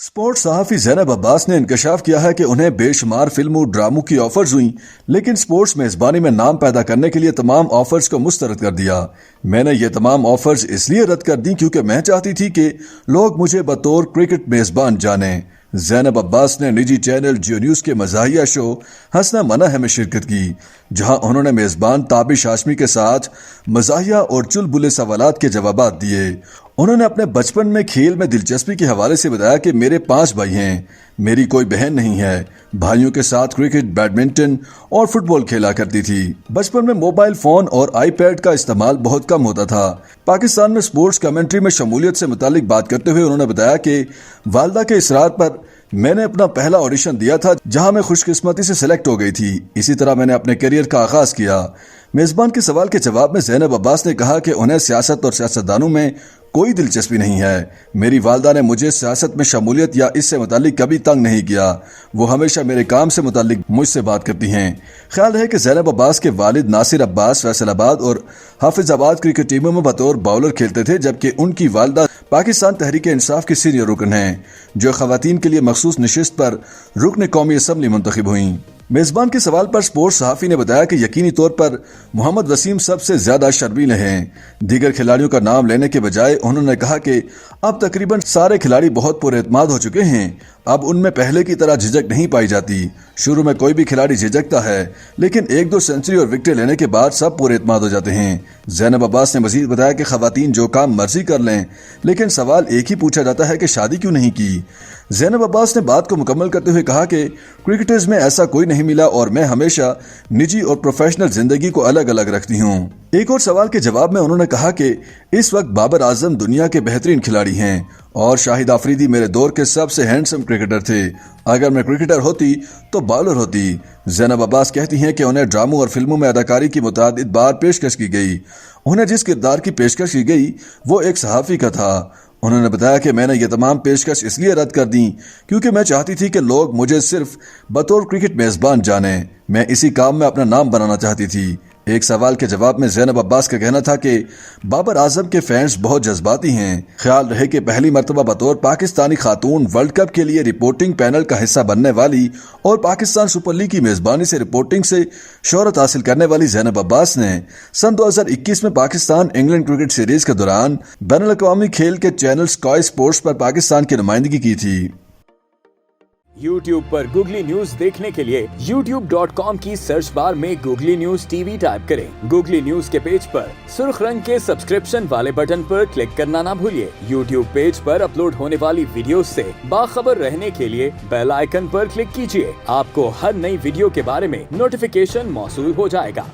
Sports सहाफी Zainab Abbas ने इंकशाफ किया है कि उन्हें बेशुमार फिल्मों ड्रामों की ऑफर्स हुई, लेकिन स्पोर्ट्स मेजबानी में नाम पैदा करने के लिए तमाम ऑफर्स को मुस्तरद कर दिया। मैंने ये तमाम ऑफर्स इसलिए रद्द कर दी क्योंकि मैं चाहती थी कि लोग मुझे बतौर क्रिकेट मेजबान जाने। ज़ैनब अब्बास ने निजी चैनल जियो न्यूज के मज़ाहिया शो हंसना मना है में शिरकत की, जहां उन्होंने मेजबान ताबिश हाशमी के साथ मज़ाहिया और चुलबुले सवालात के जवाबात दिए। उन्होंने अपने बचपन में खेल में दिलचस्पी के हवाले से बताया कि मेरे 5 भाई हैं, मेरी कोई बहन नहीं है। भाइयों के साथ क्रिकेट, बैडमिंटन और फुटबॉल खेला करती थी। बचपन में मोबाइल फोन और आईपैड का इस्तेमाल बहुत कम होता था। पाकिस्तान में स्पोर्ट्स कमेंट्री में शमूलियत से मुतालिक बात करते हुए उन्होंने बताया कि वालदा के इसरार पर मैंने अपना पहला ऑडिशन दिया था, जहां मैं खुशकिस्मती से सिलेक्ट हो गई थी। इसी तरह मैंने अपने करियर का आगाज किया। मेजबान के सवाल के जवाब में ज़ैनब अब्बास ने कहा कि उन्हें सियासत और सियासतदानों में कोई दिलचस्पी नहीं है। मेरी वालदा ने मुझे सियासत में शमूलियत या इससे मुतालिक कभी तंग नहीं किया। वो हमेशा मेरे काम से मुतालिक मुझसे बात करती हैं। ख्याल है कि ज़ैनब अब्बास के वालिद नासिर अब्बास फैसलाबाद और हाफिजाबाद क्रिकेट टीमों में बतौर बाउलर खेलते थे, जबकि उनकी वालदा पाकिस्तान तहरीक इंसाफ की सीनियर रुकन हैं, जो खवातीन के लिए मखसूस नशिस्त पर रुकन कौमी असम्बली मुंतखब हुई। मेजबान के सवाल पर स्पोर्ट्स सहाफी ने बताया कि यकीनी तौर पर मोहम्मद वसीम सबसे ज्यादा शर्मील हैं। दीगर खिलाड़ियों का नाम लेने के बजाय उन्होंने कहा कि अब तकरीबन सारे खिलाड़ी बहुत पुरएतमाद हो चुके हैं। अब उनमें पहले की तरह झिझक नहीं पाई जाती। शुरू में कोई भी खिलाड़ी झिझकता है, लेकिन 1-2 सेंचुरी और विकेट लेने के बाद सब पुरएतमाद हो जाते हैं। ज़ैनब अब्बास ने मजीद बताया कि खवातीन जो काम मर्जी कर लें, लेकिन सवाल एक ही पूछा जाता है कि शादी क्यों नहीं की। ज़ैनब अब्बास ने बात को मुकम्मल करते हुए कहा कि क्रिकेटर्स में ऐसा कोई नहीं मिला और मैं हमेशा निजी और प्रोफेशनल जिंदगी को अलग अलग रखती हूँ। एक और सवाल के जवाब में उन्होंने कहा कि इस वक्त बाबर आजम दुनिया के बेहतरीन खिलाड़ी हैं और शाहिद आफरीदी मेरे दौर के सबसे हैंडसम क्रिकेटर थे। अगर मैं क्रिकेटर होती तो बॉलर होती। ज़ैनब अब्बास कहती हैं कि उन्हें ड्रामों और फिल्मों में अदाकारी की मुतादिद बार पेशकश की गई। उन्हें जिस किरदार की पेशकश की गई वो एक सहाफ़ी का था। उन्होंने बताया कि मैंने ये तमाम पेशकश इसलिए रद्द कर दी क्योंकि मैं चाहती थी कि लोग मुझे सिर्फ बतौर क्रिकेट मेजबान जाने। मैं इसी काम में अपना नाम बनाना चाहती थी। एक सवाल के जवाब में ज़ैनब अब्बास का कहना था कि बाबर आजम के फैंस बहुत जज्बाती हैं। ख्याल रहे कि पहली मर्तबा बतौर पाकिस्तानी खातून वर्ल्ड कप के लिए रिपोर्टिंग पैनल का हिस्सा बनने वाली और पाकिस्तान सुपर लीग की मेजबानी से रिपोर्टिंग से शोहरत हासिल करने वाली ज़ैनब अब्बास ने सन 2021 में पाकिस्तान इंग्लैंड क्रिकेट सीरीज के दौरान बैनुल-अक़वामी खेल के चैनल स्काई स्पोर्ट्स पर पाकिस्तान की नुमाइंदगी की थी। YouTube पर गूगली न्यूज देखने के लिए youtube.com की सर्च बार में गूगली न्यूज टीवी टाइप करें। गूगली न्यूज के पेज पर सुर्ख रंग के सब्सक्रिप्शन वाले बटन पर क्लिक करना ना भूलिए। YouTube पेज पर अपलोड होने वाली वीडियोस से बाखबर रहने के लिए बेल आइकन पर क्लिक कीजिए। आपको हर नई वीडियो के बारे में नोटिफिकेशन मौसूल हो जाएगा।